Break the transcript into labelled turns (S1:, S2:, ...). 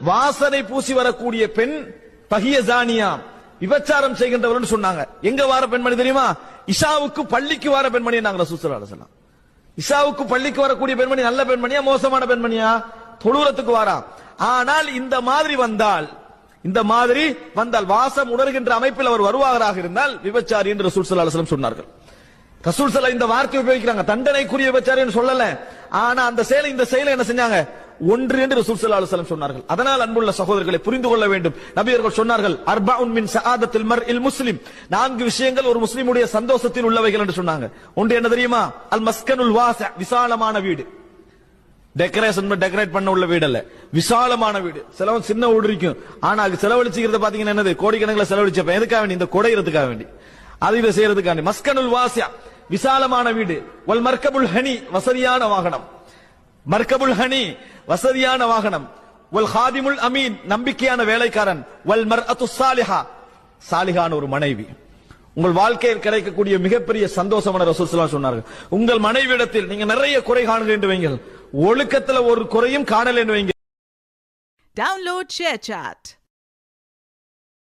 S1: வாசனை பூசி வரக்கூடிய பெண் பஹிய ஜானியா, விபச்சாரம் செய்கின்றவர் சொன்னாங்க. எங்க வார பெண்மணி தெரியுமா? இஷாவுக்கு பள்ளிக்கு வார பெண்மணி நாங்க ரசூல் ஸல்லல்லாஹு அலைஹி வஸல்லம். இஷாவுக்கு பள்ளிக்கு வரக்கூடிய பெண்மணி நல்ல பெண்மணியா மோசமான பெண்மணியா? தொழுறதுக்கு வாரா. ஆனால் இந்த மாதிரி வந்தால் வாசம் உணர்கின்ற அமைப்பில் அவர் வருவாராக இருந்தால் விபச்சாரி என்று ரசூல் ஸல்லல்லாஹு அலைஹி வஸல்லம் சொன்னார்கள். ரசூல் ஸல்லல்லாஹு இந்த வார்த்தை உபயோகிக்கிறாங்க, தண்டனைக்குரிய விபச்சாரி என்று சொல்லல. ஆனா அந்த செயலை இந்த செயலை என்ன செஞ்சாங்க? ஒன்று என்று ரசூல் ஸல்லல்லாஹு அலைஹி வஸல்லம் சொன்னார்கள். அதனால் அன்புள்ள சகோதரர்களை புரிந்து கொள்ள வேண்டும். நபி அவர்கள் சொன்னார்கள், அர்பஉன் மின் ஸஆதத்தில் மர்இல் முஸ்லிம், 4 விஷயங்கள் ஒரு முஸ்லிமுடைய சந்தோஷத்தில் உள்ளவைகள் என்று சொன்னாங்க. ஒன்று என்ன தெரியுமா? அல் மஸ்கனுல் வாஸி, விசாலமான வீடு. டெக்கரேட் பண்ண உள்ள வீடு அல்ல, விசாலமான வீடு. சிலவன் சின்ன வீடு இருக்கும், ஆனா அது செலவழிச்சுக்கிறது பாத்தீங்கன்னா என்னது? கோடிக்கணக்கில் செலவழிச்சப்ப எதுக்காக வேண்டி? இந்த குடையிறதுக்காக வேண்டி, அதில செய்யறதுக்காண்டி. மஸ்கனுல் வாஸி, விசாலமான வீடு. வல் மர்கபுல் ஹனி, வசதியான வாகனம். மர்கபுல் ஹனி, வசதியான வாகனம். வல் ஹாதிமுல் அமீன், நம்பிக்கையான வேலைக்காரன். வல் மர்அத்து ஸாலிஹா, சாலிஹான ஒரு மனைவி. உங்கள் வாழ்க்கையில் கிடைக்கக்கூடிய மிகப்பெரிய சந்தோஷமான ரசூல் ஸல்லல்லாஹு அலைஹி வஸல்லம் சொன்னார்கள், உங்கள் மனைவியிடத்தில் நீங்க நிறைய குறை காணுங்கள் வைங்க, ஒழுக்கத்துல ஒரு குறையும் காணல என்று வைங்க.
S2: Download ShareChat.